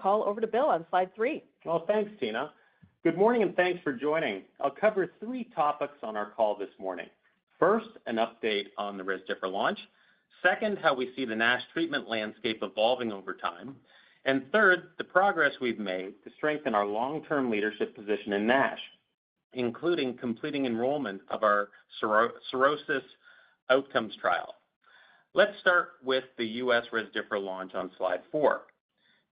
call over to Bill on slide 3. Well, thanks, Tina. Good morning and thanks for joining. I'll cover 3 topics on our call this morning. First, an update on the Rezdiffra launch. Second, how we see the NASH treatment landscape evolving over time. And third, the progress we've made to strengthen our long-term leadership position in NASH, including completing enrollment of our cirrhosis outcomes trial. Let's start with the U.S. Rezdiffra launch on slide 4.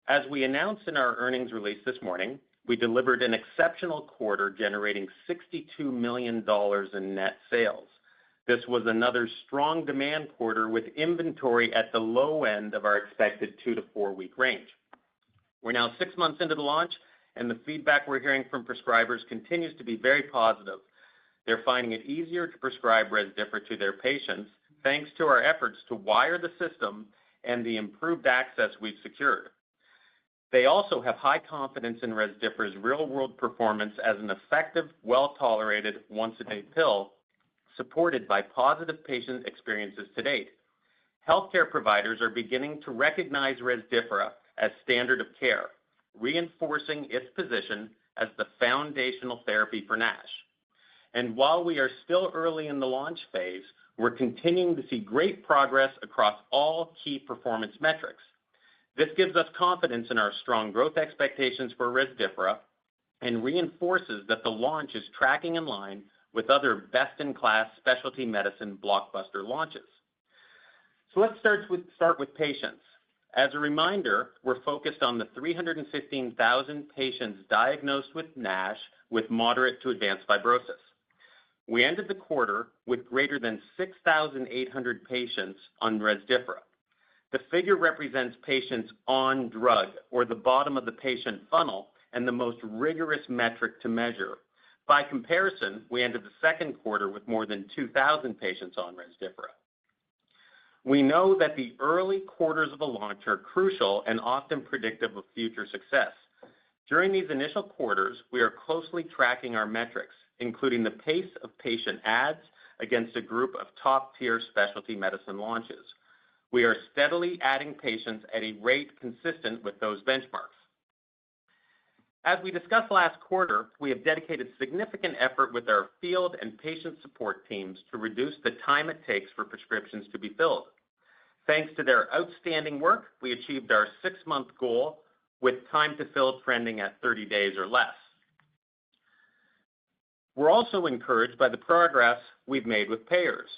As we announced in our earnings release this morning, we delivered an exceptional quarter generating $62 million in net sales. This was another strong demand quarter with inventory at the low end of our expected 2 to 4 week range. We're now 6 months into the launch, and the feedback we're hearing from prescribers continues to be very positive. They're finding it easier to prescribe Rezdiffra to their patients thanks to our efforts to wire the system and the improved access we've secured. They also have high confidence in Rezdiffra's real-world performance as an effective, well-tolerated, once-a-day pill supported by positive patient experiences to date. Healthcare providers are beginning to recognize Rezdiffra as standard of care, reinforcing its position as the foundational therapy for NASH. And while we are still early in the launch phase, we're continuing to see great progress across all key performance metrics. This gives us confidence in our strong growth expectations for Rezdiffra and reinforces that the launch is tracking in line with other best-in-class specialty medicine blockbuster launches. So let's start with patients. As a reminder, we're focused on the 315,000 patients diagnosed with NASH with moderate to advanced fibrosis. We ended the quarter with greater than 6,800 patients on Rezdiffra. The figure represents patients on drug, or the bottom of the patient funnel, and the most rigorous metric to measure. By comparison, we ended the second quarter with more than 2,000 patients on Rezdiffra. We know that the early quarters of a launch are crucial and often predictive of future success. During these initial quarters, we are closely tracking our metrics, including the pace of patient adds against a group of top-tier specialty medicine launches. We are steadily adding patients at a rate consistent with those benchmarks. As we discussed last quarter, we have dedicated significant effort with our field and patient support teams to reduce the time it takes for prescriptions to be filled. Thanks to their outstanding work, we achieved our 6-month goal with time to fill trending at 30 days or less. We're also encouraged by the progress we've made with payers.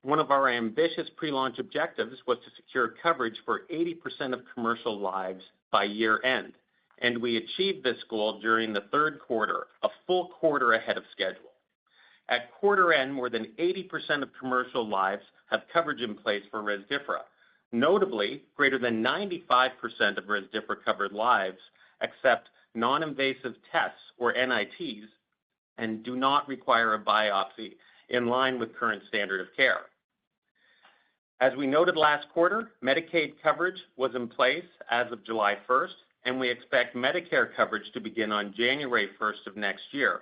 One of our ambitious pre-launch objectives was to secure coverage for 80% of commercial lives by year end, and we achieved this goal during the third quarter, a full quarter ahead of schedule. At quarter end, more than 80% of commercial lives have coverage in place for Rezdiffra. Notably, greater than 95% of Rezdiffra-covered lives accept non-invasive tests, or NITs, and do not require a biopsy, in line with current standard of care. As we noted last quarter, Medicaid coverage was in place as of July 1st, and we expect Medicare coverage to begin on January 1st of next year.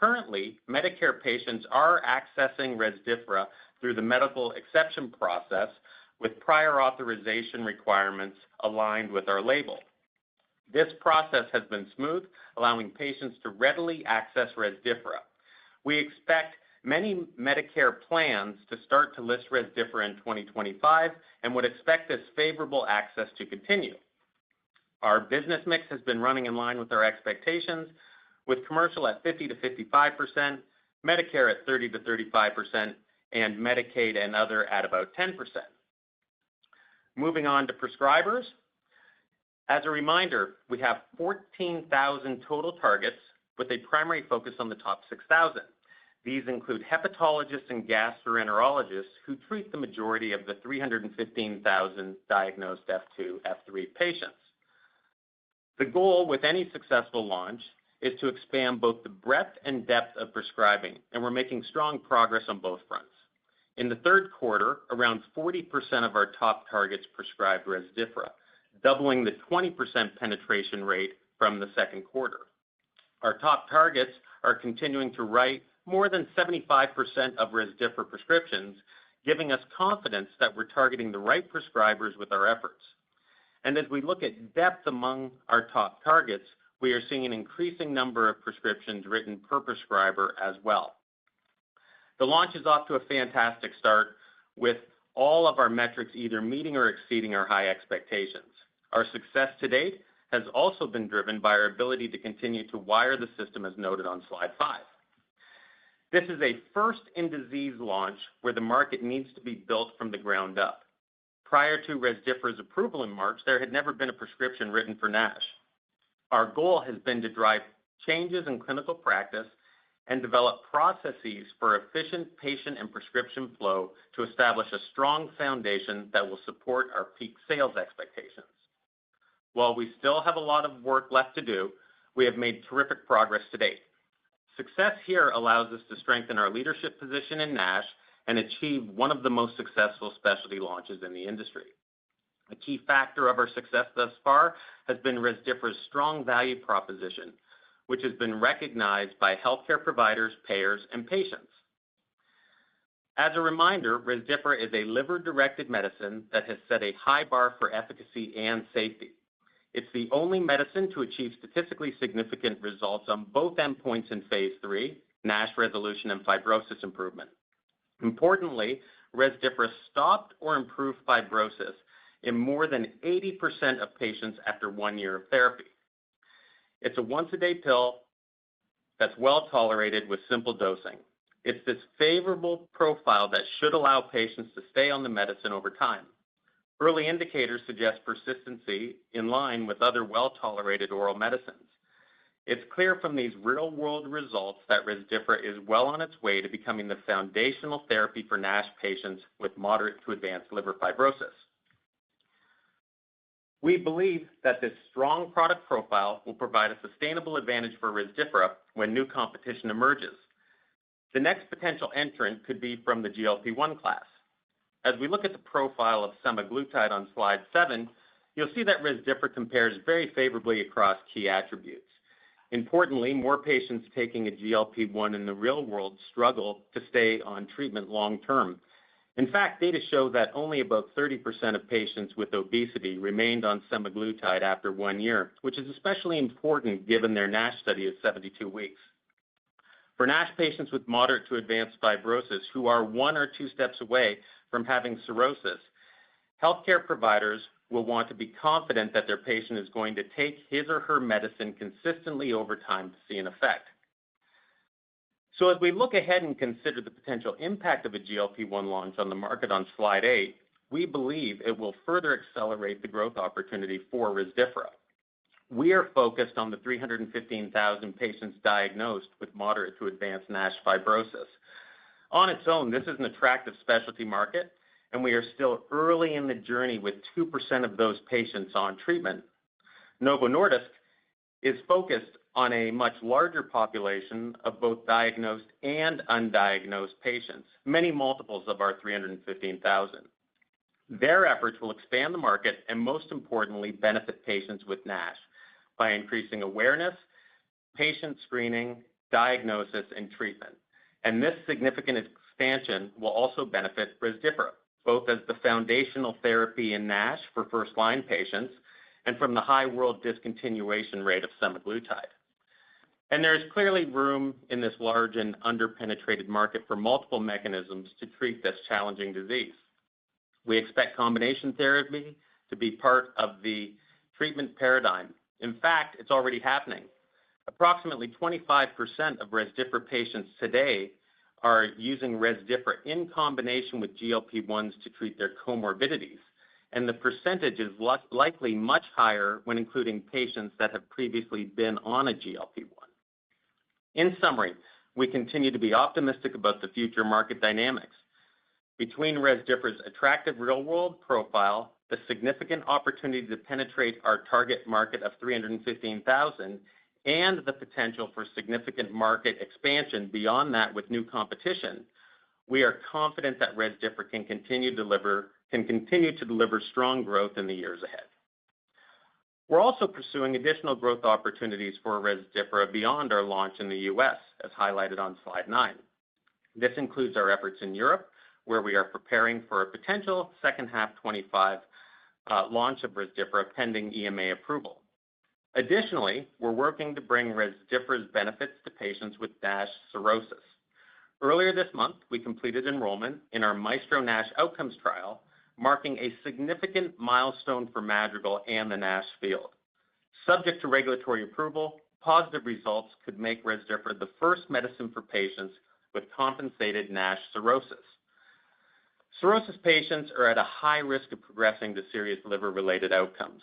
Currently, Medicare patients are accessing Rezdiffra through the medical exception process with prior authorization requirements aligned with our label. This process has been smooth, allowing patients to readily access Rezdiffra. We expect many Medicare plans to start to list Rezdiffra in 2025 and would expect this favorable access to continue. Our business mix has been running in line with our expectations, with commercial at 50 to 55%, Medicare at 30 to 35%, and Medicaid and other at about 10%. Moving on to prescribers. As a reminder, we have 14,000 total targets with a primary focus on the top 6,000. These include hepatologists and gastroenterologists who treat the majority of the 315,000 diagnosed F2, F3 patients. The goal with any successful launch is to expand both the breadth and depth of prescribing, and we're making strong progress on both fronts. In the third quarter, around 40% of our top targets prescribed Rezdiffra, doubling the 20% penetration rate from the second quarter. Our top targets are continuing to write more than 75% of Rezdiffra prescriptions, giving us confidence that we're targeting the right prescribers with our efforts. And as we look at depth among our top targets, we are seeing an increasing number of prescriptions written per prescriber as well. The launch is off to a fantastic start with all of our metrics either meeting or exceeding our high expectations. Our success to date has also been driven by our ability to continue to wire the system as noted on slide 5. This is a first-in-disease launch where the market needs to be built from the ground up. Prior to Rezdiffra's approval in March, there had never been a prescription written for NASH. Our goal has been to drive changes in clinical practice and develop processes for efficient patient and prescription flow to establish a strong foundation that will support our peak sales expectations. While we still have a lot of work left to do, we have made terrific progress to date. Success here allows us to strengthen our leadership position in NASH and achieve one of the most successful specialty launches in the industry. A key factor of our success thus far has been Rezdiffra's strong value proposition, which has been recognized by healthcare providers, payers, and patients. As a reminder, Rezdiffra is a liver-directed medicine that has set a high bar for efficacy and safety. It's the only medicine to achieve statistically significant results on both endpoints in phase 3, NASH resolution and fibrosis improvement. Importantly, Rezdiffra stopped or improved fibrosis in more than 80% of patients after 1 year of therapy. It's a once-a-day pill that's well tolerated with simple dosing. It's this favorable profile that should allow patients to stay on the medicine over time. Early indicators suggest persistency in line with other well-tolerated oral medicines. It's clear from these real-world results that Rezdiffra is well on its way to becoming the foundational therapy for NASH patients with moderate to advanced liver fibrosis. We believe that this strong product profile will provide a sustainable advantage for Rezdiffra when new competition emerges. The next potential entrant could be from the GLP-1 class. As we look at the profile of semaglutide on slide 7, you'll see that Rezdiffra compares very favorably across key attributes. Importantly, more patients taking a GLP-1 in the real world struggle to stay on treatment long term. In fact, data show that only about 30% of patients with obesity remained on semaglutide after 1 year, which is especially important given their NASH study of 72 weeks. For NASH patients with moderate to advanced fibrosis who are 1 or 2 steps away from having cirrhosis, healthcare providers will want to be confident that their patient is going to take his or her medicine consistently over time to see an effect. So as we look ahead and consider the potential impact of a GLP-1 launch on the market on slide 8, we believe it will further accelerate the growth opportunity for Rezdiffra. We are focused on the 315,000 patients diagnosed with moderate to advanced NASH fibrosis. On its own, this is an attractive specialty market, and we are still early in the journey with 2% of those patients on treatment. Novo Nordisk is focused on a much larger population of both diagnosed and undiagnosed patients, many multiples of our 315,000. Their efforts will expand the market and, most importantly, benefit patients with NASH by increasing awareness, patient screening, diagnosis, and treatment. And this significant expansion will also benefit Rezdiffra, both as the foundational therapy in NASH for first-line patients and from the high world discontinuation rate of semaglutide. And there is clearly room in this large and underpenetrated market for multiple mechanisms to treat this challenging disease. We expect combination therapy to be part of the treatment paradigm. In fact, it's already happening. Approximately 25% of Rezdiffra patients today are using Rezdiffra in combination with GLP-1s to treat their comorbidities, and the percentage is likely much higher when including patients that have previously been on a GLP-1. In summary, we continue to be optimistic about the future market dynamics. Between Rezdiffra's attractive real-world profile, the significant opportunity to penetrate our target market of 315,000, and the potential for significant market expansion beyond that with new competition, we are confident that Rezdiffra can continue to deliver strong growth in the years ahead. We're also pursuing additional growth opportunities for Rezdiffra beyond our launch in the U.S., as highlighted on slide 9. This includes our efforts in Europe, where we are preparing for a potential second half 25 launch of Rezdiffra pending EMA approval. Additionally, we're working to bring Rezdiffra's benefits to patients with NASH cirrhosis. Earlier this month, we completed enrollment in our Maestro-NASH outcomes trial, marking a significant milestone for Madrigal and the NASH field. Subject to regulatory approval, positive results could make Rezdiffra the first medicine for patients with compensated NASH cirrhosis. Cirrhosis patients are at a high risk of progressing to serious liver-related outcomes.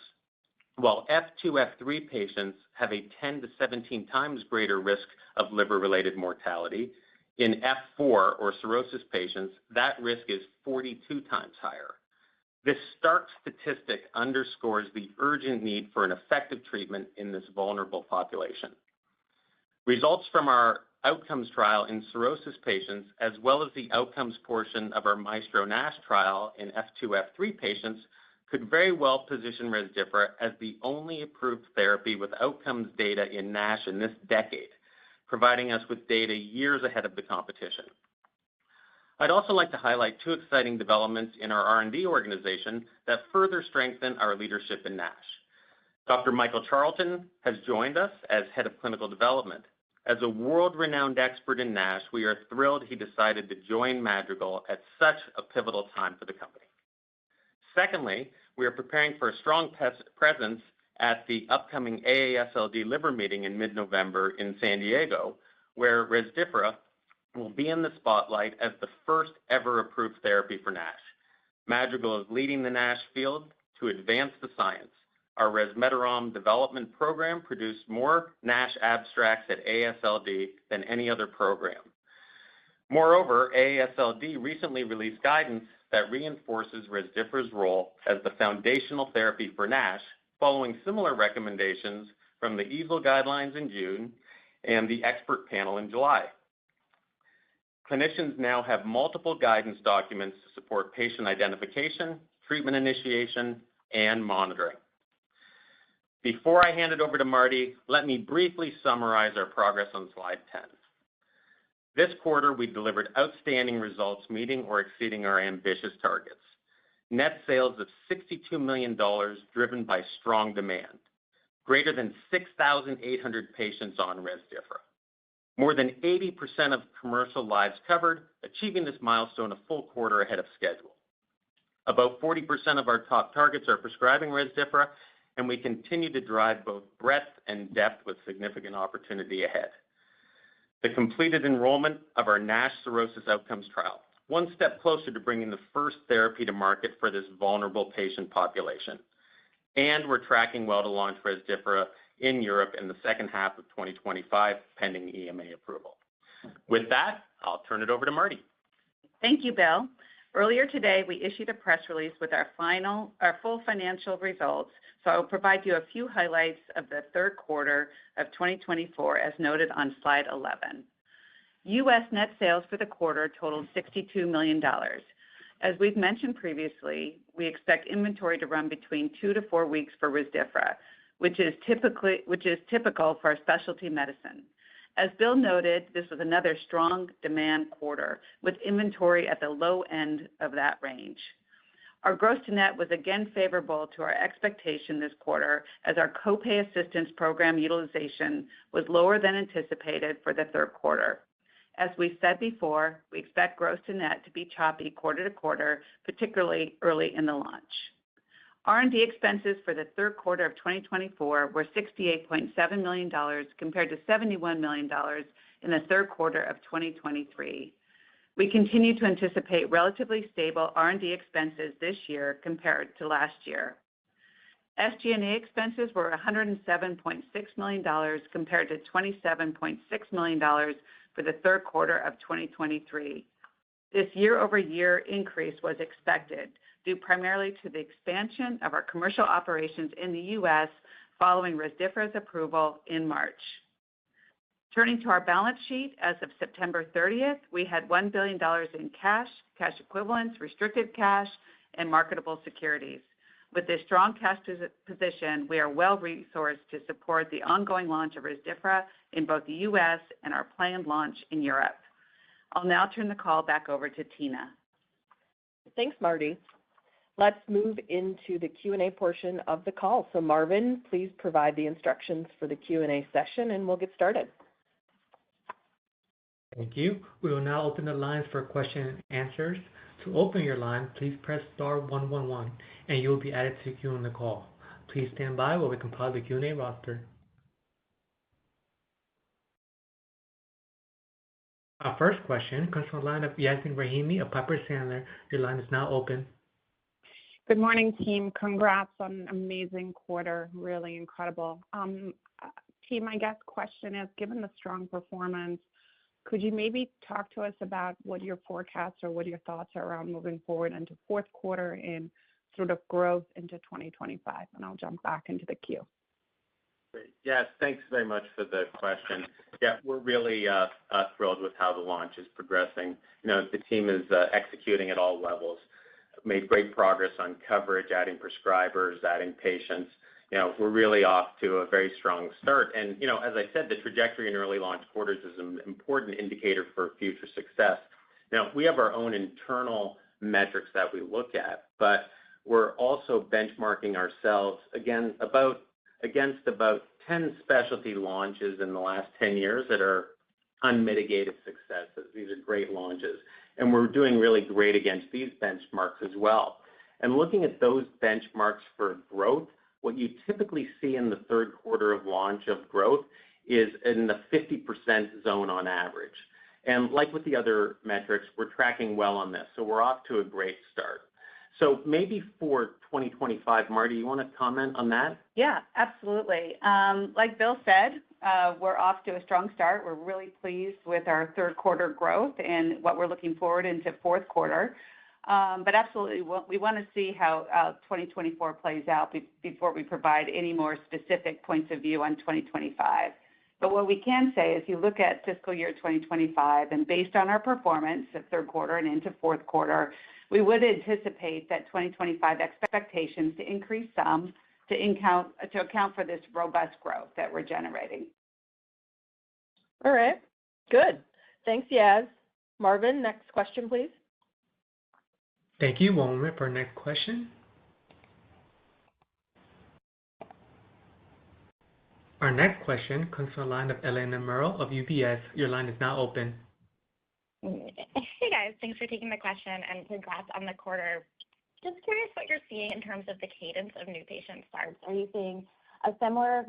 While F2, F3 patients have a 10 to 17 times greater risk of liver-related mortality, in F4 or cirrhosis patients, that risk is 42 times higher. This stark statistic underscores the urgent need for an effective treatment in this vulnerable population. Results from our outcomes trial in cirrhosis patients, as well as the outcomes portion of our Maestro-NASH trial in F2, F3 patients, could very well position Rezdiffra as the only approved therapy with outcomes data in NASH in this decade, providing us with data years ahead of the competition. I'd also like to highlight two exciting developments in our R&D organization that further strengthen our leadership in NASH. Dr. Michael Charlton has joined us as Head of Clinical Development. As a world-renowned expert in NASH, we are thrilled he decided to join Madrigal at such a pivotal time for the company. Secondly, we are preparing for a strong presence at the upcoming AASLD liver meeting in mid-November in San Diego, where Rezdiffra will be in the spotlight as the first ever approved therapy for NASH. Madrigal is leading the NASH field to advance the science. Our resmetirom development program produced more NASH abstracts at AASLD than any other program. Moreover, AASLD recently released guidance that reinforces Rezdiffra's role as the foundational therapy for NASH, following similar recommendations from the EASL guidelines in June and the expert panel in July. Clinicians now have multiple guidance documents to support patient identification, treatment initiation, and monitoring. Before I hand it over to Marty, let me briefly summarize our progress on slide 10. This quarter, we delivered outstanding results, meeting or exceeding our ambitious targets. Net sales of $62 million driven by strong demand. Greater than 6,800 patients on Rezdiffra. More than 80% of commercial lives covered, achieving this milestone a full quarter ahead of schedule. About 40% of our top targets are prescribing Rezdiffra, and we continue to drive both breadth and depth with significant opportunity ahead. The completed enrollment of our NASH cirrhosis outcomes trial, one step closer to bringing the first therapy to market for this vulnerable patient population. And we're tracking well to launch Rezdiffra in Europe in the second half of 2025, pending EMA approval. With that, I'll turn it over to Marty. Thank you, Bill. Earlier today, we issued a press release with our full financial results, so I will provide you a few highlights of the third quarter of 2024, as noted on slide 11. U.S. net sales for the quarter totaled $62 million. As we've mentioned previously, we expect inventory to run between 2 to 4 weeks for Rezdiffra, which is typical for a specialty medicine. As Bill noted, this was another strong demand quarter, with inventory at the low end of that range. Our gross to net was again favorable to our expectation this quarter, as our copay assistance program utilization was lower than anticipated for the third quarter. As we said before, we expect gross to net to be choppy quarter to quarter, particularly early in the launch. R&D expenses for the third quarter of 2024 were $68.7 million compared to $71 million in the third quarter of 2023. We continue to anticipate relatively stable R&D expenses this year compared to last year. SG&A expenses were $107.6 million compared to $27.6 million for the third quarter of 2023. This year-over-year increase was expected, due primarily to the expansion of our commercial operations in the U.S. following Rezdiffra's approval in March. Turning to our balance sheet, as of September 30th, we had $1 billion in cash, cash equivalents, restricted cash, and marketable securities. With this strong cash position, we are well-resourced to support the ongoing launch of Rezdiffra in both the U.S. and our planned launch in Europe. I'll now turn the call back over to Tina. Thanks, Marty. let's move into the Q&A portion of the call. So Marvin, please provide the instructions for the Q&A session, and we'll get started. Thank you. We will now open the lines for question and answers. To open your line, please press star 111, and you will be added to the queue on the call. Please stand by while we compile the Q&A roster. Our first question comes from the line of Yasmeen Rahimi of Piper Sandler. Your line is now open. Good morning, team. Congrats on an amazing quarter. Really incredible. Team, I guess question is, given the strong performance, could you maybe talk to us about what your forecasts or what your thoughts are around moving forward into fourth quarter and sort of growth into 2025? And I'll jump back into the queue. Great. Yes, thanks very much for the question. Yeah, we're really thrilled with how the launch is progressing. The team is executing at all levels. Made great progress on coverage, adding prescribers, adding patients. We're really off to a very strong start. And, as I said, the trajectory in early launch quarters is an important indicator for future success. Now, we have our own internal metrics that we look at, but we're also benchmarking ourselves against about 10 specialty launches in the last 10 years that are unmitigated successes. These are great launches. And we're doing really great against these benchmarks as well. And looking at those benchmarks for growth, what you typically see in the third quarter of launch of growth is in the 50% zone on average. And like with the other metrics, we're tracking well on this. So we're off to a great start. So maybe for 2025, Marty, you want to comment on that? Yeah, absolutely. Like Bill said, we're off to a strong start. We're really pleased with our third quarter growth and what we're looking forward into fourth quarter. But absolutely, we want to see how 2024 plays out before we provide any more specific points of view on 2025. But what we can say is you look at fiscal year 2025, and based on our performance of third quarter and into fourth quarter, we would anticipate that 2025 expectations to increase some to account for this robust growth that we're generating. All right. Good. Thanks, Yaz. Marvin, next question, please. Thank you. 1 moment for our next question. Our next question comes from the line of Elena Merle of UBS. Your line is now open. Hey, guys. Thanks for taking the question, and congrats on the quarter. Just curious what you're seeing in terms of the cadence of new patient starts. Are you seeing a similar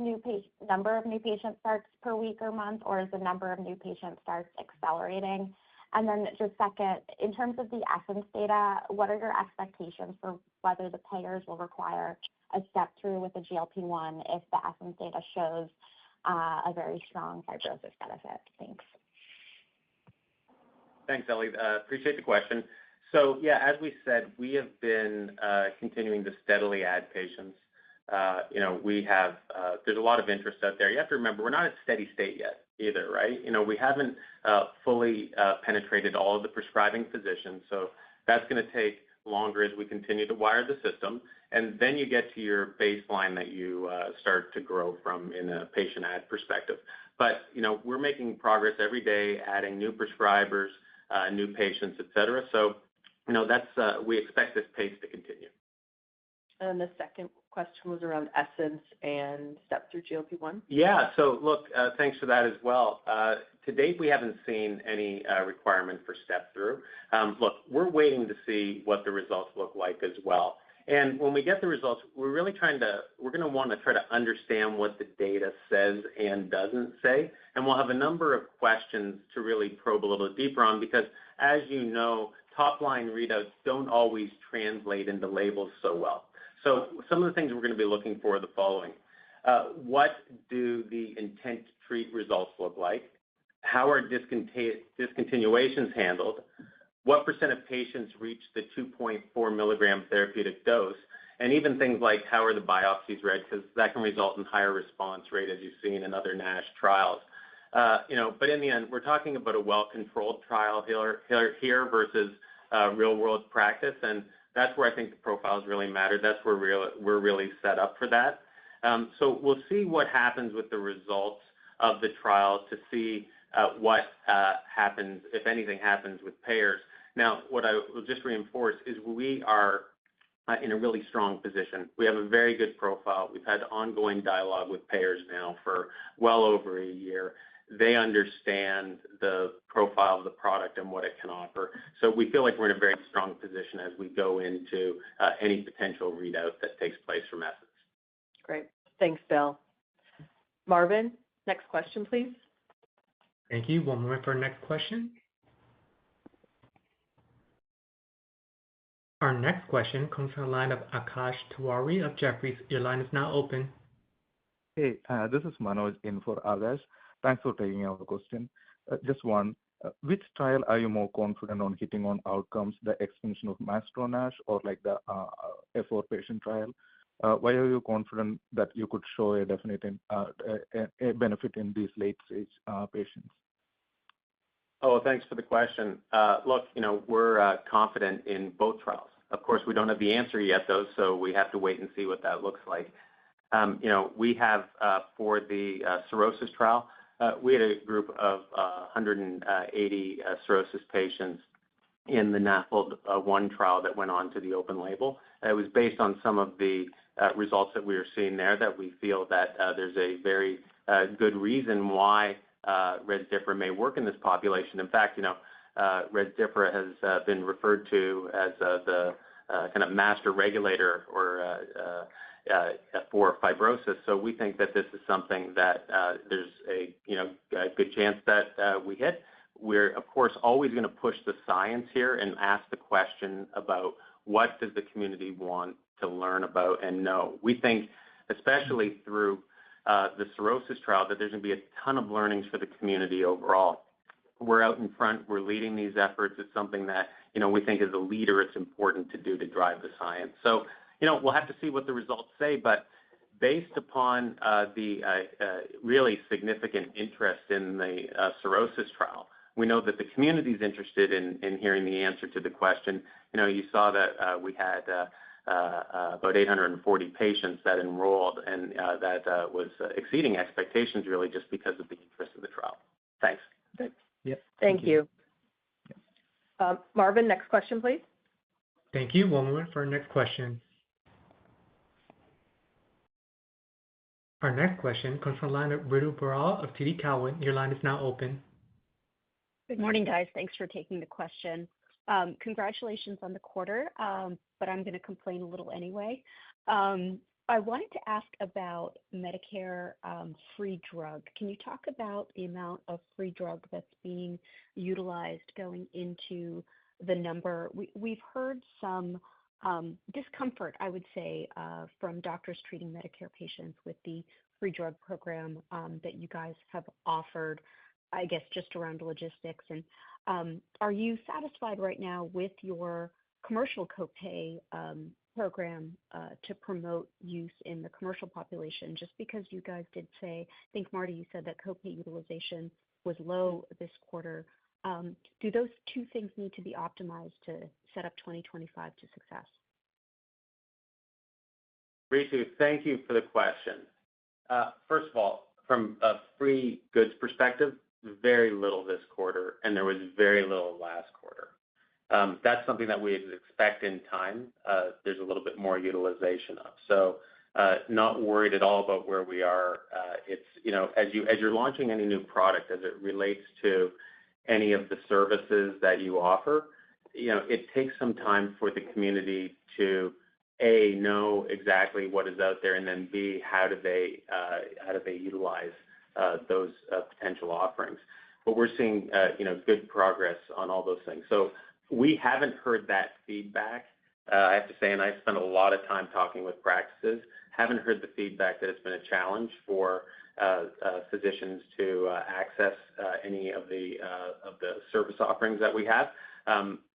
number of new patient starts per week or month, or is the number of new patient starts accelerating? And then just second, in terms of the Essence data, what are your expectations for whether the payers will require a step-through with the GLP-1 if the Essence data shows a very strong fibrosis benefit? Thanks. Thanks, Ellie. Appreciate the question. So, yeah, as we said, we have been continuing to steadily add patients. There's a lot of interest out there. You have to remember, we're not at steady state yet either, right? We haven't fully penetrated all of the prescribing physicians, so that's going to take longer as we continue to wire the system. And then you get to your baseline that you start to grow from in a patient ad perspective. But, we're making progress every day, adding new prescribers, new patients, et cetera. So, we expect this pace to continue. And the second question was around Essence and step-through GLP-1. Yeah. So, look, thanks for that as well. To date, we haven't seen any requirement for step-through. Look, we're waiting to see what the results look like as well. And when we get the results, we're going to want to try to understand what the data says and doesn't say. And we'll have a number of questions to really probe a little deeper on because, as you know, top-line readouts don't always translate into labels so well. So some of the things we're going to be looking for are the following. What do the intent to treat results look like? How are discontinuations handled? What % of patients reach the 2.4 milligram therapeutic dose? And even things like how are the biopsies read, because that can result in higher response rate, as you've seen in other NASH trials. But in the end, we're talking about a well-controlled trial here versus real-world practice, and that's where I think the profiles really matter. That's where we're really set up for that. So we'll see what happens with the results of the trial to see what happens, if anything happens with payers. Now, what I will just reinforce is we are in a really strong position. We have a very good profile. We've had ongoing dialogue with payers now for well over a year. They understand the profile of the product and what it can offer. So we feel like we're in a very strong position as we go into any potential readout that takes place from Essence. Great. Thanks, Bill. Marvin, next question, please. Thank you. One moment for our next question. Our next question comes from the line of Akash Tewari of Jefferies. Your line is now open. Hey, this is Manoj in for Akash. Thanks for taking our question. Just one, which trial are you more confident on hitting on outcomes, the extension of MAESTRO-NASH or like the F4 patient trial? Why are you confident that you could show a definite a benefit in these late-stage patients? Oh, thanks for the question. Look, we're confident in both trials. Of course, we don't have the answer yet, though, so we have to wait and see what that looks like. We have for the cirrhosis trial, we had a group of 180 cirrhosis patients in the NAFLD-1 trial that went on to the open label. It was based on some of the results that we were seeing there that we feel that there's a very good reason why Rezdiffra may work in this population. In fact, Rezdiffra has been referred to as the kind of master regulator or for fibrosis. So we think that this is something that there's a good chance that we hit. We're, of course, always going to push the science here and ask the question about what does the community want to learn about and know. We think, especially through the cirrhosis trial, that there's going to be a ton of learnings for the community overall. We're out in front. We're leading these efforts. It's something that, we think as a leader, it's important to do to drive the science. So, we'll have to see what the results say, but based upon the really significant interest in the cirrhosis trial, we know that the community is interested in hearing the answer to the question. You saw that we had about 840 patients that enrolled, and that was exceeding expectations really just because of the interest of the trial. Thanks. Yep. Thank you. Marvin, next question, please. Thank you. One moment for our next question. Our next question comes from the line of Ritu Baral of TD Cowen. Your line is now open. Good morning, guys. Thanks for taking the question. Congratulations on the quarter, but I'm going to complain a little anyway. I wanted to ask about Medicare free drug. Can you talk about the amount of free drug that's being utilized going into the number? We've heard some discomfort, I would say, from doctors treating Medicare patients with the free drug program that you guys have offered, I guess, just around logistics. And are you satisfied right now with your commercial copay program to promote use in the commercial population? Just because you guys did say, I think, Marty, you said that copay utilization was low this quarter. Do those two things need to be optimized to set up 2025 to success? Ritu, thank you for the question. First of all, from a free goods perspective, very little this quarter, and there was very little last quarter. That's something that we expect in time. There's a little bit more utilization of. So not worried at all about where we are. It's, as you're launching any new product, as it relates to any of the services that you offer, it takes some time for the community to, A, know exactly what is out there, and then B, how do they utilize those potential offerings. But we're seeing, good progress on all those things. So we haven't heard that feedback, I have to say, and I spent a lot of time talking with practices. Haven't heard the feedback that it's been a challenge for physicians to access any of the service offerings that we have.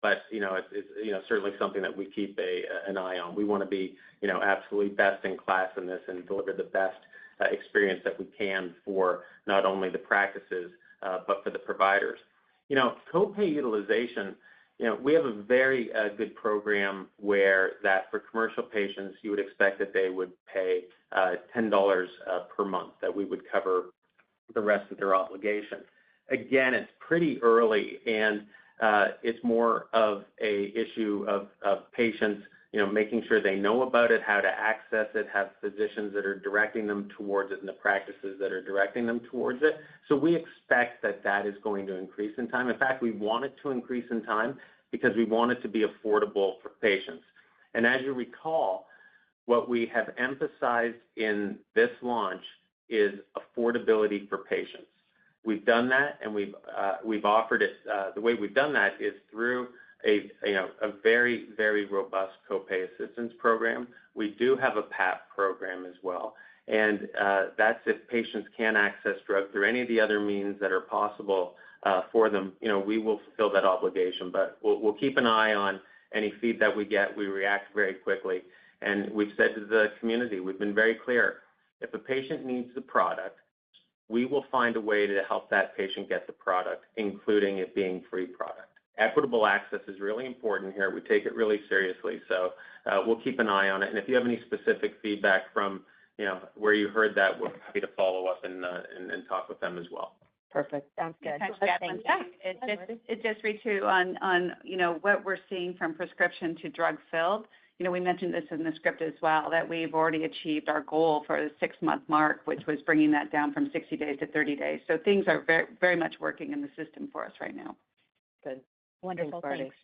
But it's certainly something that we keep an eye on. We want to be absolutely best in class in this and deliver the best experience that we can for not only the practices but for the providers. Copay utilization. We have a very good program where that for commercial patients, you would expect that they would pay $10 per month, that we would cover the rest of their obligation. Again, it's pretty early, and it's more of a issue of patients making sure they know about it, how to access it, have physicians that are directing them towards it, and the practices that are directing them towards it. So we expect that that is going to increase in time. In fact, we want it to increase in time because we want it to be affordable for patients. And as you recall, what we have emphasized in this launch is affordability for patients. We've done that, and we've offered it. The way we've done that is through a very, very robust copay assistance program. We do have a PAP program as well, and that's if patients can't access drugs through any of the other means that are possible for them. We will fulfill that obligation, but we'll keep an eye on any feedback we get. We react very quickly, and we've said to the community, we've been very clear. If a patient needs the product, we will find a way to help that patient get the product, including it being free product. Equitable access is really important here. We take it really seriously, so we'll keep an eye on it. And if you have any specific feedback from where you heard that, we're happy to follow up and talk with them as well. Perfect. Sounds good. It just reads you on what we're seeing from prescription to drug filled. We mentioned this in the script as well, that we've already achieved our goal for the 6-month mark, which was bringing that down from 60 days to 30 days. So things are very, very much working in the system for us right now. Good. Wonderful. Thanks.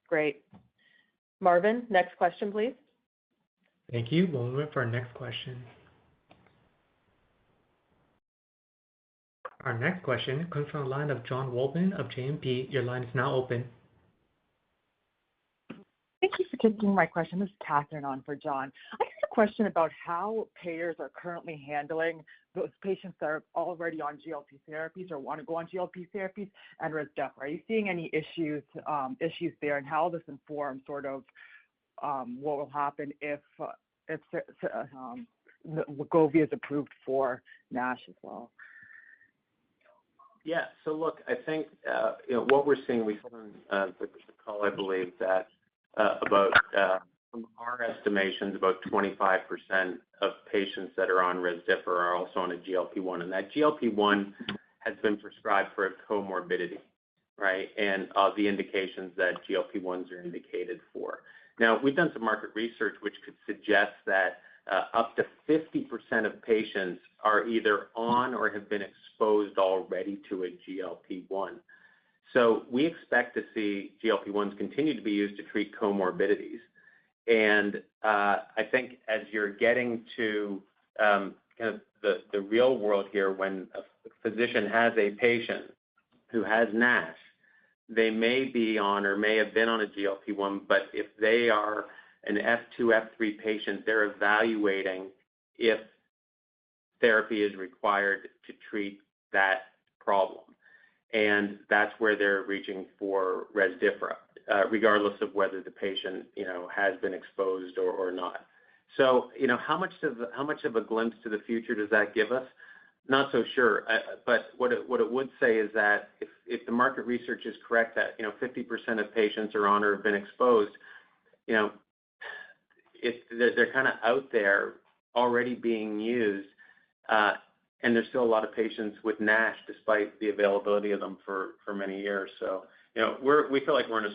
Great. Marvin, next question, please. Thank you. One moment for our next question. Our next question comes from the line of John Wolman of JMP. Your line is now open. Thank you for taking my question. This is Catherine on for John. I have a question about how payers are currently handling those patients that are already on GLP therapies or want to go on GLP therapies and Rezdiffra. Are you seeing any issues there, and how this informs sort of what will happen if Wegovy is approved for NASH as well? Yeah. So look, I think what we're seeing, we saw on the call, I believe that from our estimations, about 25% of patients that are on Rezdiffra are also on a GLP-1, and that GLP-1 has been prescribed for a comorbidity, right? And the indications that GLP-1s are indicated for. Now, we've done some market research which could suggest that up to 50% of patients are either on or have been exposed already to a GLP-1. So we expect to see GLP-1s continue to be used to treat comorbidities. And I think as you're getting to kind of the real world here, when a physician has a patient who has NASH, they may be on or may have been on a GLP-1, but if they are an F2, F3 patient, they're evaluating if therapy is required to treat that problem. And that's where they're reaching for Rezdiffra, regardless of whether the patient, has been exposed or not. So, how much of a glimpse to the future does that give us? Not so sure. But what it would say is that if the market research is correct, that 50% of patients are on or have been exposed, they're kind of out there already being used. And there's still a lot of patients with NASH, despite the availability of them for many years. So, we feel like we're in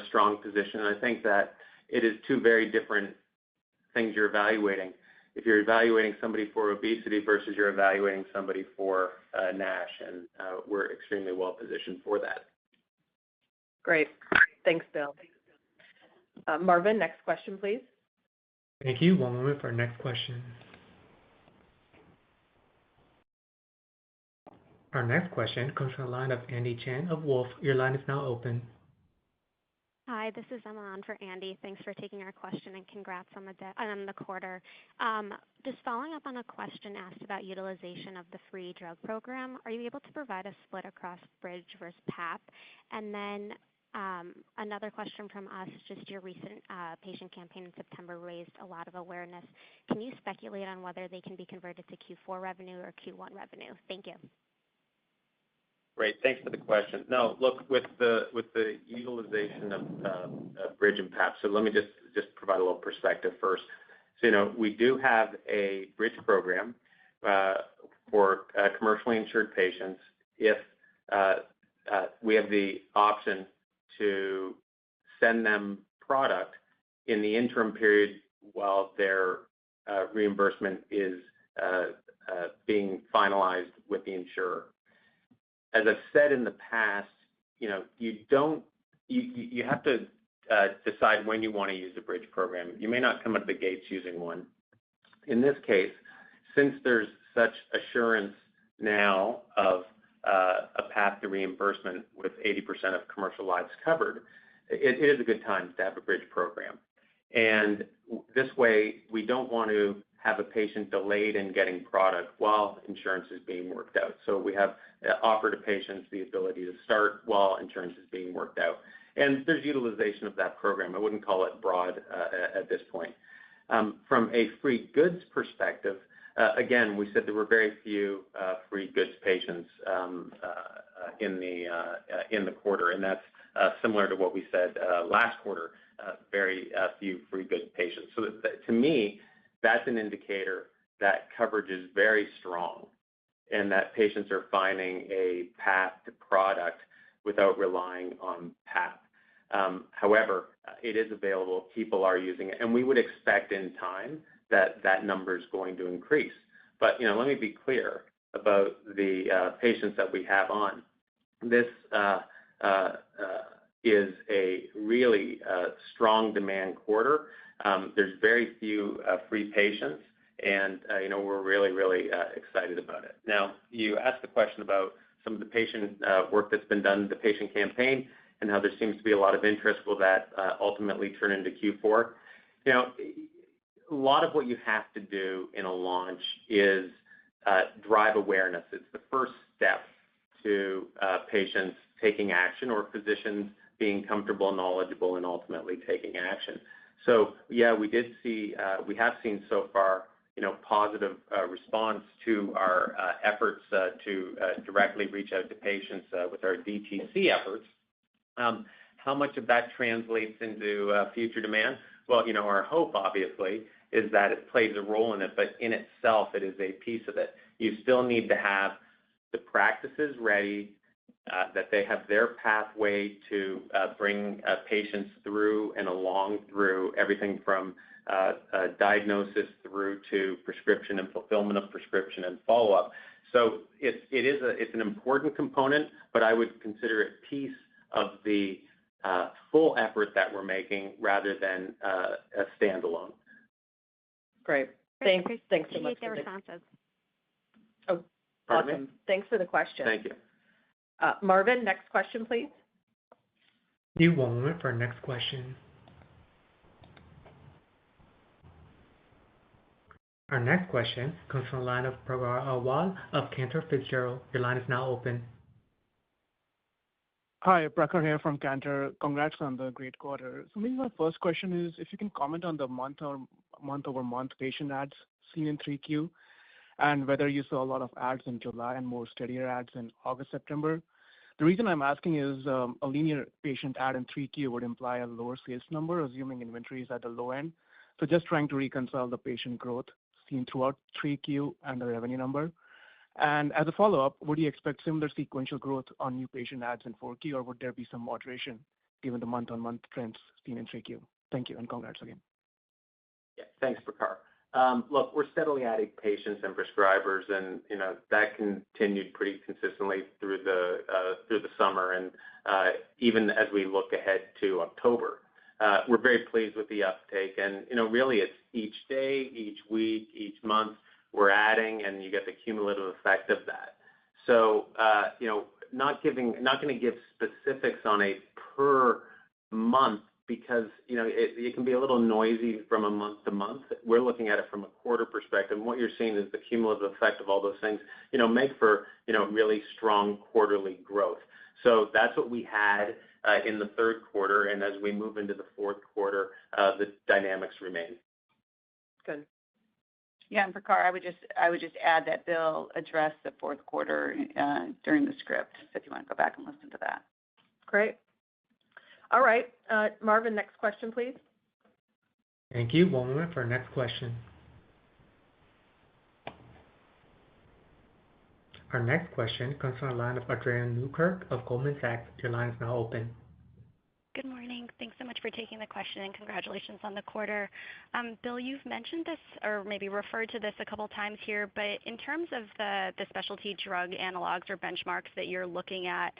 a strong position. And I think that it is two very different things you're evaluating. If you're evaluating somebody for obesity versus you're evaluating somebody for NASH, and we're extremely well positioned for that. Great. Thanks, Bill. Marvin, next question, please. Thank you. One moment for our next question. Our next question comes from the line of Andy Chen of Wolfe. Your line is now open. Hi, this is Emma on for Andy. Thanks for taking our question and congrats on the quarter. Just following up on a question asked about utilization of the free drug program, are you able to provide a split across Bridge versus PAP? And then another question from us, just your recent patient campaign in September raised a lot of awareness. Can you speculate on whether they can be converted to Q4 revenue or Q1 revenue? Thank you. Great. Thanks for the question. No, look, with the utilization of Bridge and PAP, so let me just provide a little perspective first. So, we do have a Bridge program for commercially insured patients. If we have the option to send them product in the interim period, while their reimbursement is being finalized with the insurer. As I've said in the past, you have to decide when you want to use a bridge program. You may not come out of the gates using one. In this case, since there's such assurance now of a path to reimbursement with 80% of commercial lives covered, it is a good time to have a bridge program. And this way, we don't want to have a patient delayed in getting product while insurance is being worked out. So we have offered to patients the ability to start while insurance is being worked out. And there's utilization of that program. I wouldn't call it broad at this point. From a free goods perspective, again, we said there were very few free goods patients in the quarter, and that's similar to what we said last quarter. Very few free goods patients. So to me, that's an indicator that coverage is very strong, and that patients are finding a path to product without relying on PAP. However, it is available. People are using it, and we would expect in time that that number is going to increase. But let me be clear about the patients that we have on. This is a really strong demand quarter. There's very few free patients, and we're really, really excited about it. Now, you asked the question about some of the patient work that's been done, the patient campaign, and how there seems to be a lot of interest. Will that ultimately turn into Q4? A lot of what you have to do in a launch is drive awareness. It's the first step to patients taking action or physicians being comfortable, knowledgeable, and ultimately taking action. So, yeah, we have seen so far, positive response to our efforts to directly reach out to patients with our DTC efforts. How much of that translates into future demand? Well, our hope, obviously, is that it plays a role in it, but in itself, it is a piece of it. You still need to have the practices ready, that they have their pathway to bring patients through and along through everything from diagnosis through to prescription and fulfillment of prescription and follow-up. So it's an important component, but I would consider it piece of the full effort that we're making rather than a standalone. Great. Thanks so much. For the responses. Oh, awesome. Thanks for the question. Thank you. Marvin, next question, please. Give 1 moment for our next question. Our next question comes from the line of Prakhar Agrawal of Cantor Fitzgerald. Your line is now open. Hi, Prakhar here from Cantor. Congrats on the great quarter. So maybe my first question is if you can comment on the month-over-month patient adds seen in 3Q, and whether you saw a lot of ads in July and more steadier ads in August, September. The reason I'm asking is a linear patient ad in 3Q would imply a lower sales number, assuming inventory is at the low end. So just trying to reconcile the patient growth seen throughout 3Q and the revenue number. And as a follow-up, would you expect similar sequential growth on new patient ads in 4Q, or would there be some moderation given the month-on-month trends seen in 3Q? Thank you, and congrats again. Yeah, thanks, Prakhar. Look, we're steadily adding patients and prescribers, and that continued pretty consistently through the summer, and even as we look ahead to October, we're very pleased with the uptake. And really, it's each day, each week, each month we're adding, and you get the cumulative effect of that. So not going to give specifics on a per month, because it can be a little noisy from a month to month. We're looking at it from a quarter perspective, and what you're seeing is the cumulative effect of all those things, make for really strong quarterly growth. So that's what we had in the third quarter, and as we move into the fourth quarter, the dynamics remain. Good. Yeah, and Prakhar, I would just add that Bill addressed the fourth quarter during the script, so if you want to go back and listen to that. Great. All right, Marvin, next question, please. Thank you. 1 moment for our next question. Our next question comes from the line of Adrienne Newkirk of Goldman Sachs. Your line is now open. Good morning. Thanks so much for taking the question, and congratulations on the quarter. Bill, you've mentioned this or maybe referred to this a couple times here, but in terms of the specialty drug analogs or benchmarks that you're looking at,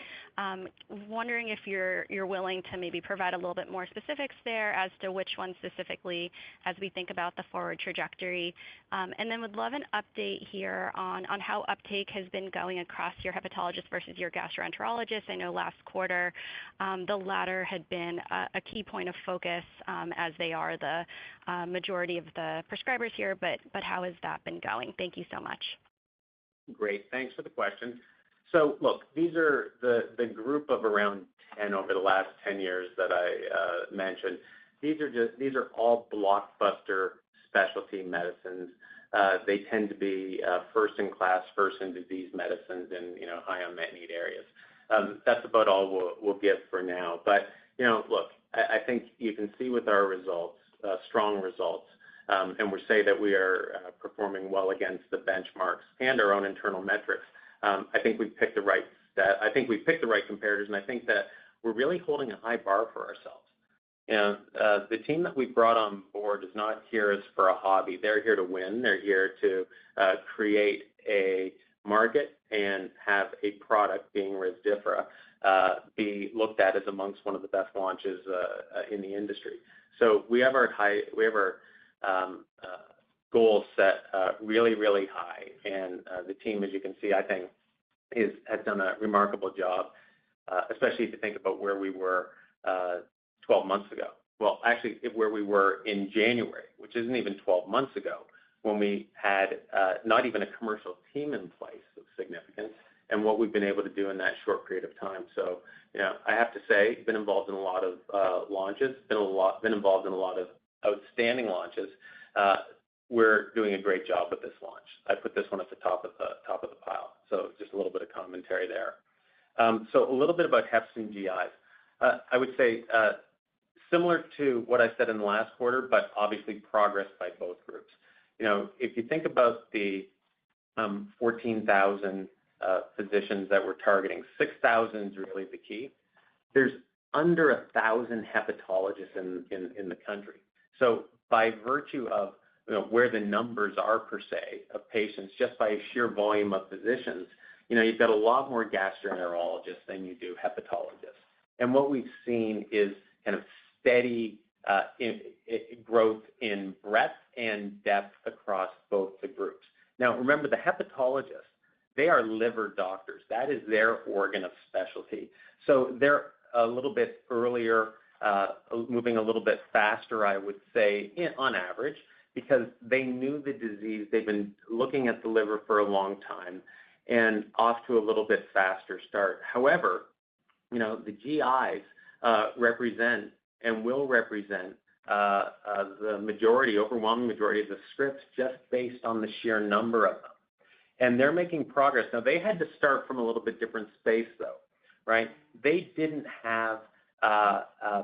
wondering if you're willing to maybe provide a little bit more specifics there as to which ones specifically as we think about the forward trajectory. And then would love an update here on how uptake has been going across your hepatologist versus your gastroenterologist. I know last quarter the latter had been a key point of focus as they are the majority of the prescribers here, but how has that been going? Thank you so much. Great. Thanks for the question. So look, these are the group of around 10 over the last 10 years that I mentioned. These are all blockbuster specialty medicines. They tend to be first-in-class, first-in-disease medicines in high unmet need areas. That's about all we'll give for now. But look, I think you can see with our results, strong results, and we say that we are performing well against the benchmarks and our own internal metrics. I think we've picked the right comparators, and I think that we're really holding a high bar for ourselves. The team that we brought on board is not here as for a hobby. They're here to win. They're here to create a market and have a product, being Rezdiffra, be looked at as amongst one of the best launches in the industry. So we have our goals set really, really high, and the team, as you can see, I think, has done a remarkable job, especially if you think about where we were 12 months ago. Well, actually, where we were in January, which isn't even 12 months ago, when we had not even a commercial team in place of significance, and what we've been able to do in that short period of time. So, I have to say, been involved in a lot of launches, been involved in a lot of outstanding launches. We're doing a great job with this launch. I put this one at the top of the pile. So just a little bit of commentary there. So a little bit about HEPs and GIs. I would say similar to what I said in the last quarter, but obviously progress by both groups. If you think about the 14,000 physicians that we're targeting, 6,000 is really the key. There's under 1,000 hepatologists in the country. So by virtue of where the numbers are per se of patients, just by sheer volume of physicians, you've got a lot more gastroenterologists than you do hepatologists. And what we've seen is kind of steady growth in breadth and depth across both the groups. Now, remember, the hepatologists, they are liver doctors. That is their organ of specialty. So they're a little bit earlier, moving a little bit faster, I would say, on average, because they knew the disease. They've been looking at the liver for a long time and off to a little bit faster start. However, the GIs represent and will represent the overwhelming majority of the scripts just based on the sheer number of them. And they're making progress. Now, they had to start from a little bit different space, though, right? They didn't have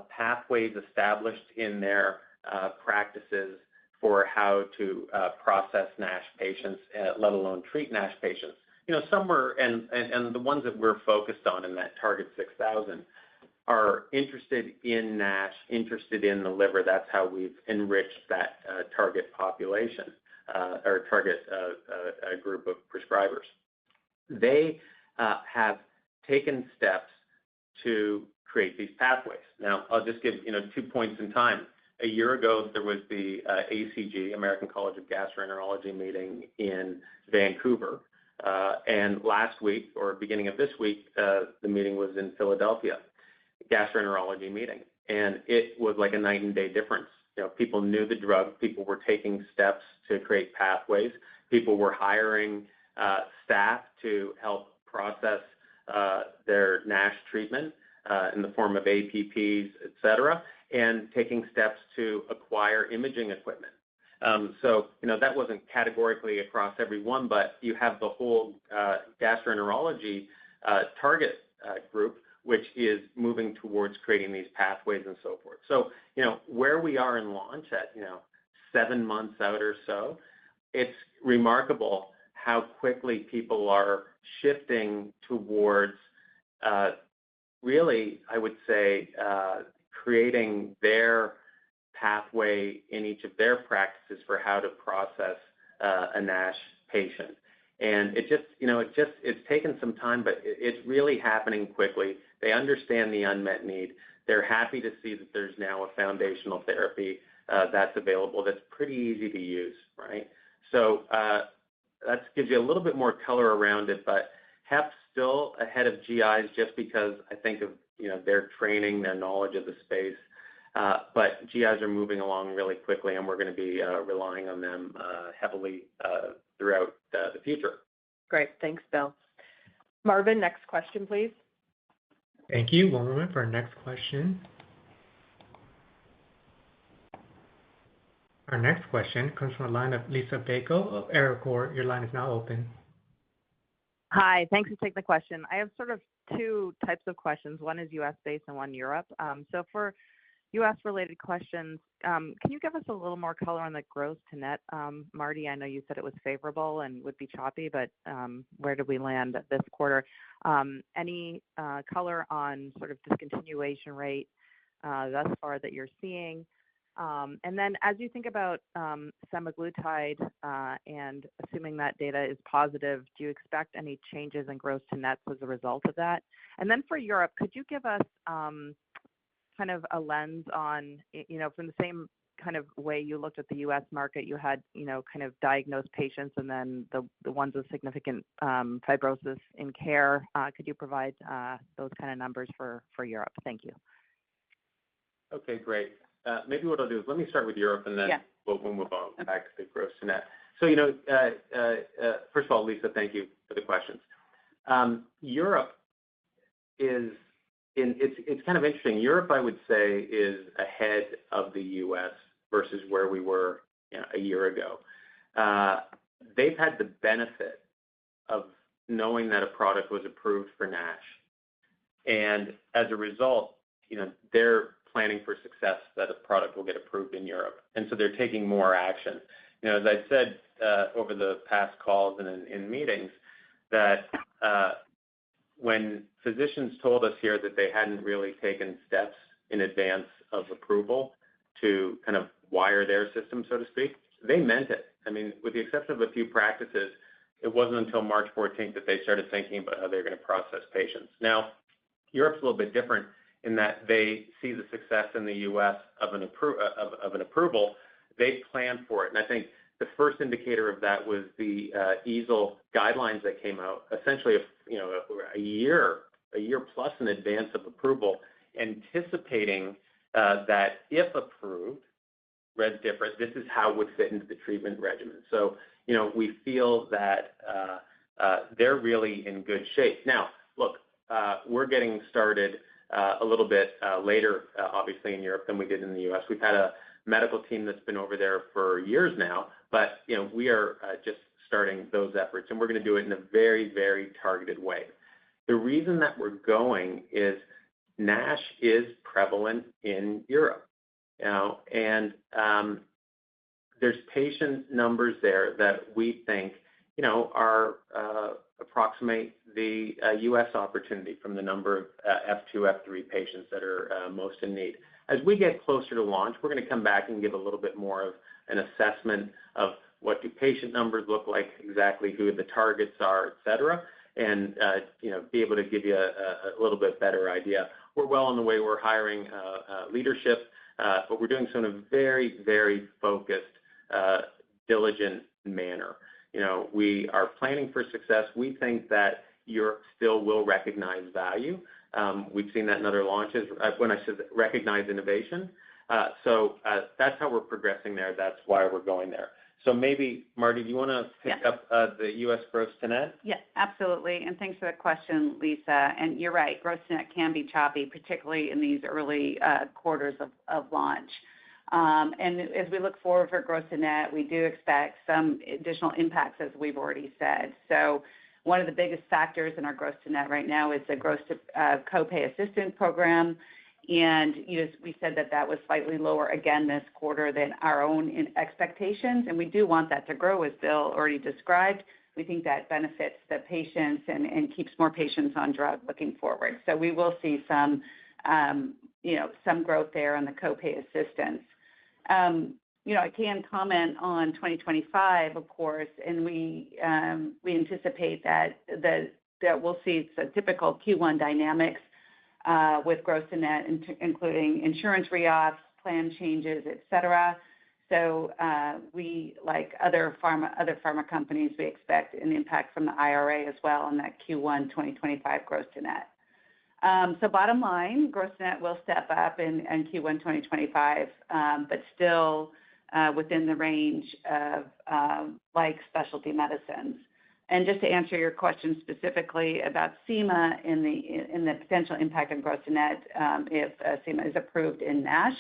pathways established in their practices for how to process NASH patients, let alone treat NASH patients. Some were, and the ones that we're focused on in that target 6,000 are interested in NASH, interested in the liver. That's how we've enriched that target population or target group of prescribers. They have taken steps to create these pathways. Now, I'll just give 2 points in time. A year ago, there was the ACG, American College of Gastroenterology meeting in Vancouver. And last week, or beginning of this week, the meeting was in Philadelphia, gastroenterology meeting. And it was like a night and day difference. People knew the drug. People were taking steps to create pathways. People were hiring staff to help process their NASH treatment in the form of APPs, et cetera, and taking steps to acquire imaging equipment. So, that wasn't categorically across everyone, but you have the whole gastroenterology target group, which is moving towards creating these pathways and so forth. So, where we are in launch at, 7 months out or so, it's remarkable how quickly people are shifting towards really, I would say, creating their pathway in each of their practices for how to process a NASH patient. And it's taken some time, but it's really happening quickly. They understand the unmet need. They're happy to see that there's now a foundational therapy that's available that's pretty easy to use, right? So that gives you a little bit more color around it, but HEP's still ahead of GIs just because I think of their training, their knowledge of the space. But GIs are moving along really quickly, and we're going to be relying on them heavily throughout the future. Great. Thanks, Bill. Marvin, next question, please. Thank you. One moment for our next question. Our next question comes from the line of Lisa Bako of Evercore. Your line is now open. Hi, thanks for taking the question. I have sort of two types of questions. One is U.S.-based and one Europe. So for U.S.-related questions, can you give us a little more color on the gross to net? Marty, I know you said it was favorable and would be choppy, but where did we land this quarter? Any color on sort of discontinuation rate thus far that you're seeing? And then as you think about semaglutide and assuming that data is positive, do you expect any changes in gross to nets as a result of that? And then for Europe, could you give us kind of a lens on, from the same kind of way you looked at the U.S. market, you had, kind of diagnosed patients and then the ones with significant fibrosis in care. Could you provide those kind of numbers for Europe? Thank you. Okay, great. Maybe what I'll do is let me start with Europe, and then we'll move on back to the gross to net. So, first of all, Lisa, thank you for the questions. Europe is it's kind of interesting. Europe, I would say, is ahead of the U.S. versus where we were a year ago. They've had the benefit of knowing that a product was approved for NASH, and as a result, they're planning for success that a product will get approved in Europe, and so they're taking more action. As I said over the past calls and in meetings, that when physicians told us here that they hadn't really taken steps in advance of approval to kind of wire their system, so to speak, they meant it. I mean, with the exception of a few practices, it wasn't until March 14th that they started thinking about how they're going to process patients. Now, Europe's a little bit different in that they see the success in the U.S. of an approval. They plan for it. And I think the first indicator of that was the EASL guidelines that came out, essentially a year plus in advance of approval, anticipating that if approved, Rezdiffra, this is how it would fit into the treatment regimen. So, we feel that they're really in good shape. Now, look, we're getting started a little bit later, obviously, in Europe than we did in the U.S. We've had a medical team that's been over there for years now, but we are just starting those efforts, and we're going to do it in a very, very targeted way. The reason that we're going is NASH is prevalent in Europe, and there's patient numbers there that we think are approximate the U.S. opportunity from the number of F2, F3 patients that are most in need. As we get closer to launch, we're going to come back and give a little bit more of an assessment of what do patient numbers look like, exactly who the targets are, et cetera, and be able to give you a little bit better idea. We're well on the way. We're hiring leadership, but we're doing so in a very, very focused, diligent manner. We are planning for success. We think that Europe still will recognize value. We've seen that in other launches when I said recognize innovation. So that's how we're progressing there. That's why we're going there. So maybe, Marty, do you want to pick up the U.S. gross to net? Yes, absolutely. And thanks for the question, Lisa. And you're right, gross to net can be choppy, particularly in these early quarters of launch. And as we look forward for gross to net, we do expect some additional impacts, as we've already said. So one of the biggest factors in our gross to net right now is the gross to copay assistance program. And we said that was slightly lower again this quarter than our own expectations. And we do want that to grow, as Bill already described. We think that benefits the patients and keeps more patients on drug looking forward. So we will see some some growth there on the copay assistance. I can comment on 2025, of course, and we anticipate that we'll see some typical Q1 dynamics with gross to net, including insurance re-auths, plan changes, et cetera. So we, like other pharma companies, we expect an impact from the IRA as well on that Q1 2025 gross to net. So bottom line, gross to net will step up in Q1 2025, but still within the range of like specialty medicines. And just to answer your question specifically about SEMA in the potential impact on gross to net if SEMA is approved in NASH,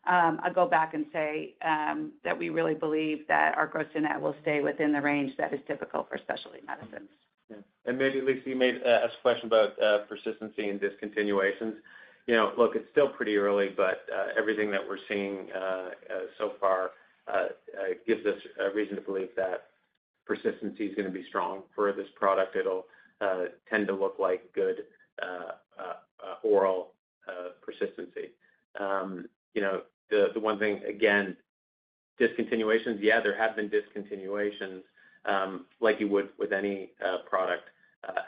I'll go back and say that we really believe that our gross to net will stay within the range that is typical for specialty medicines. Yeah. And maybe, Lisa, you made ask a question about persistency and discontinuations. Look, it's still pretty early, but everything that we're seeing so far gives us a reason to believe that persistency is going to be strong for this product. It'll tend to look like good oral persistency. The one thing, again, discontinuations, yeah, there have been discontinuations, like you would with any product,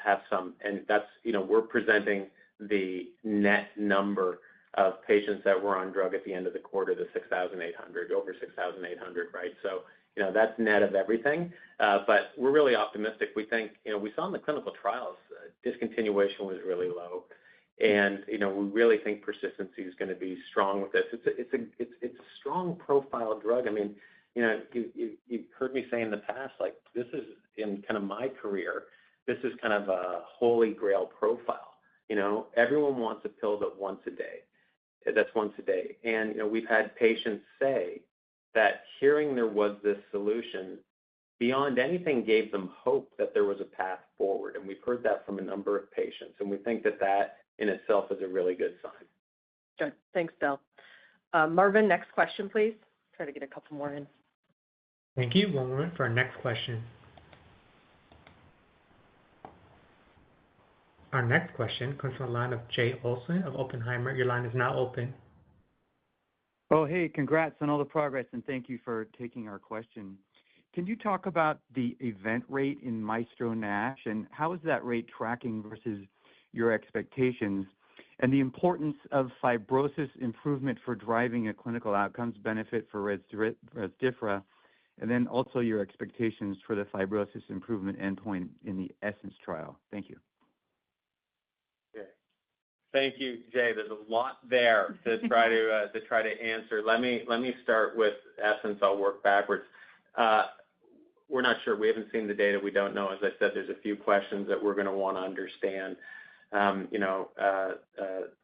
have some. And that's, we're presenting the net number of patients that were on drug at the end of the quarter, the 6,800, over 6,800, right? So, that's net of everything. But we're really optimistic. We think, we saw in the clinical trials, discontinuation was really low. And, we really think persistency is going to be strong with this. It's a strong profile drug. I mean, you've heard me say in the past, like, this is in kind of my career, this is kind of a holy grail profile. Everyone wants a pill that's once a day. And, we've had patients say that hearing there was this solution beyond anything gave them hope that there was a path forward. And we've heard that from a number of patients. And we think that in itself is a really good sign. Good. Thanks, Bill. Marvin, next question, please. Try to get a couple more in. Thank you. One moment for our next question. Our next question comes from the line of Jay Olson of Oppenheimer. Your line is now open. Oh, hey, congrats on all the progress, and thank you for taking our question. Can you talk about the event rate in Maestro-NASH, and how is that rate tracking versus your expectations, and the importance of fibrosis improvement for driving a clinical outcomes benefit for Rezdiffra, and then also your expectations for the fibrosis improvement endpoint in the ESSENCE trial? Thank you. Okay. Thank you, Jay. There's a lot there to try to answer. Let me start with ESSENCE. I'll work backwards. We're not sure. We haven't seen the data. We don't know. As I said, there's a few questions that we're going to want to understand.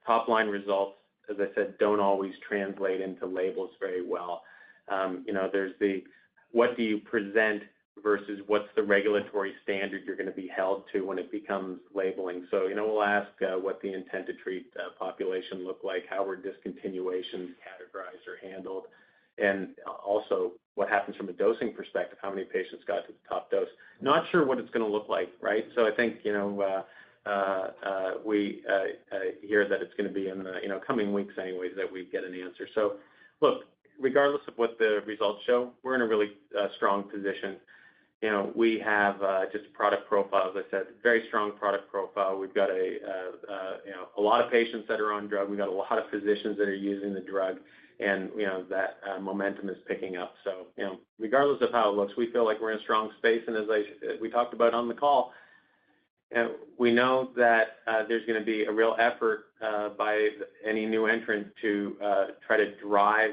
Top line results, as I said, don't always translate into labels very well. There's the what do you present versus what's the regulatory standard you're going to be held to when it becomes labeling. So, we'll ask what the intent to treat population look like, how were discontinuations categorized or handled, and also what happens from a dosing perspective, how many patients got to the top dose. Not sure what it's going to look like, right? So I think, we hear that it's going to be in the coming weeks anyways that we get an answer. So look, regardless of what the results show, we're in a really strong position. We have just a product profile, as I said, very strong product profile. We've got a lot of patients that are on drug. We've got a lot of physicians that are using the drug, and that momentum is picking up. So regardless of how it looks, we feel like we're in a strong space. And as we talked about on the call, we know that there's going to be a real effort by any new entrant to try to drive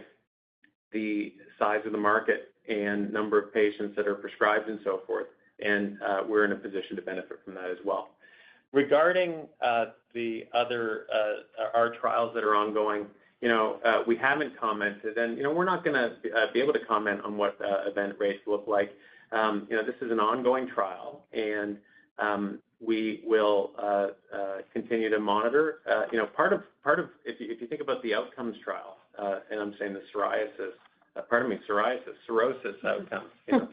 the size of the market and number of patients that are prescribed and so forth. And we're in a position to benefit from that as well. Regarding the other our trials that are ongoing, we haven't commented, and we're not going to be able to comment on what event rates look like. This is an ongoing trial, and we will continue to monitor. Part of if you think about the outcomes trial, and I'm saying the cirrhosis outcomes,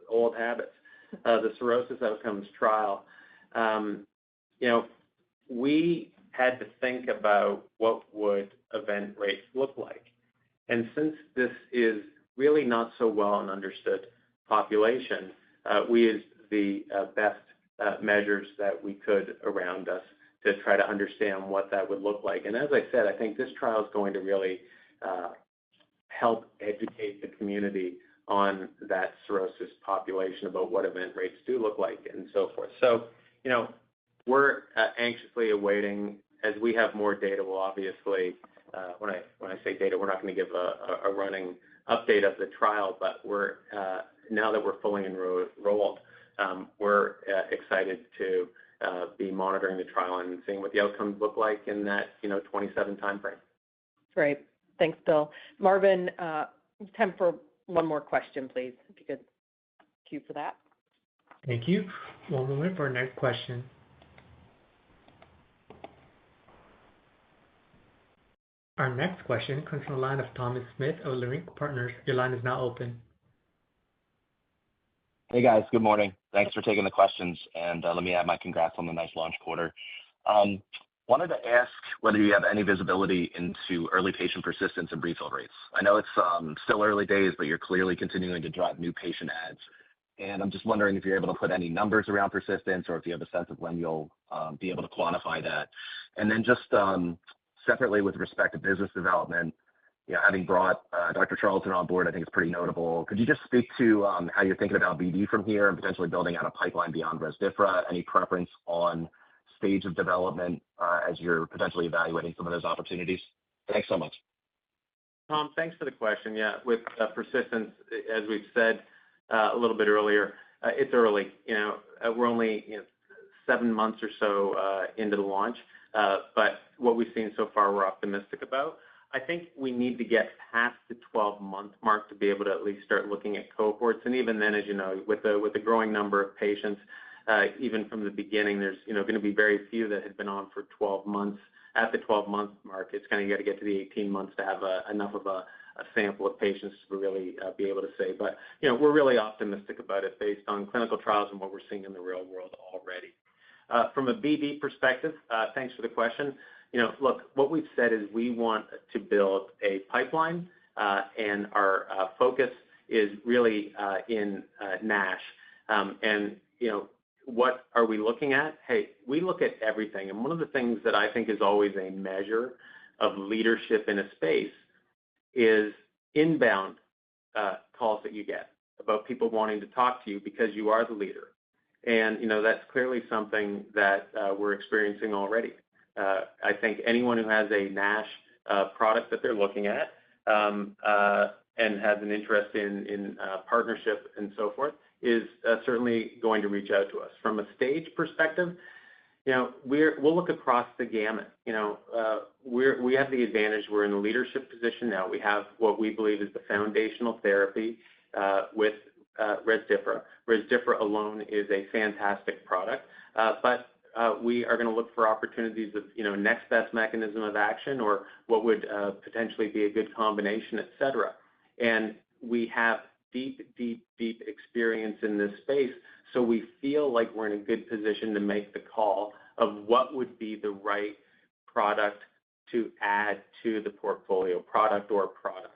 old habits, the cirrhosis outcomes trial. We had to think about what would event rates look like. And since this is really not so well an understood population, we used the best measures that we could around us to try to understand what that would look like. And as I said, I think this trial is going to really help educate the community on that cirrhosis population about what event rates do look like and so forth. So, we're anxiously awaiting. As we have more data, we'll obviously, when I say data, we're not going to give a running update of the trial, but we're now that we're fully enrolled, we're excited to be monitoring the trial and seeing what the outcomes look like in that 27 timeframe. Great. Thanks, Bill. Marvin, time for one more question, please, if you could cue for that. Thank you. One moment for our next question. Our next question comes from the line of Thomas Smith of Leerink Partners. Your line is now open. Hey guys, good morning. Thanks for taking the questions, and let me add my congrats on the nice launch quarter. Wanted to ask whether you have any visibility into early patient persistence and refill rates. I know it's still early days, but you're clearly continuing to drive new patient adds. And I'm just wondering if you're able to put any numbers around persistence or if you have a sense of when you'll be able to quantify that. And then just separately with respect to business development, having brought Dr. Charlton on board, I think it's pretty notable. Could you just speak to how you're thinking about BD from here and potentially building out a pipeline beyond Rezdiffra? Any preference on stage of development as you're potentially evaluating some of those opportunities? Thanks so much. Tom, thanks for the question. Yeah, with persistence, as we've said a little bit earlier, it's early. We're only 7 months or so into the launch, but what we've seen so far, we're optimistic about. I think we need to get past the 12-month mark to be able to at least start looking at cohorts. And even then, as you know, with the growing number of patients, even from the beginning, there's going to be very few that had been on for 12 months. At the 12-month mark, it's kind of got to get to the 18 months to have enough of a sample of patients to really be able to say. But we're really optimistic about it based on clinical trials and what we're seeing in the real world already. From a BD perspective, thanks for the question. Look, what we've said is we want to build a pipeline, and our focus is really in NASH. What are we looking at? Hey, we look at everything. And one of the things that I think is always a measure of leadership in a space is inbound calls that you get about people wanting to talk to you because you are the leader. And, that's clearly something that we're experiencing already. I think anyone who has a NASH product that they're looking at and has an interest in partnership and so forth is certainly going to reach out to us. From a stage perspective, we'll look across the gamut. We have the advantage. We're in a leadership position now. We have what we believe is the foundational therapy with Rezdiffra. Rezdiffra alone is a fantastic product, but we are going to look for opportunities of next best mechanism of action or what would potentially be a good combination, et cetera. And we have deep experience in this space, so we feel like we're in a good position to make the call of what would be the right product to add to the portfolio, product or products.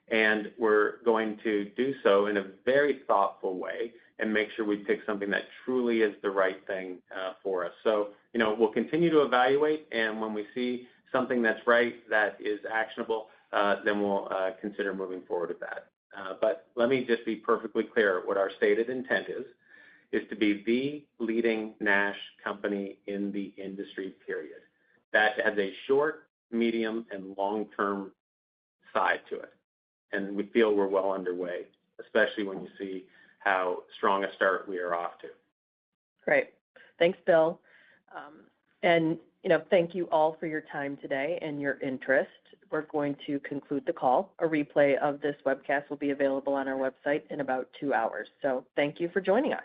And we're going to do so in a very thoughtful way and make sure we pick something that truly is the right thing for us. So, we'll continue to evaluate, and when we see something that's right, that is actionable, then we'll consider moving forward with that. But let me just be perfectly clear. What our stated intent is to be the leading NASH company in the industry, period. That has a short, medium, and long-term side to it. And we feel we're well underway, especially when you see how strong a start we are off to. Great. Thanks, Bill. And thank you all for your time today and your interest. We're going to conclude the call. A replay of this webcast will be available on our website in about 2 hours. So thank you for joining us.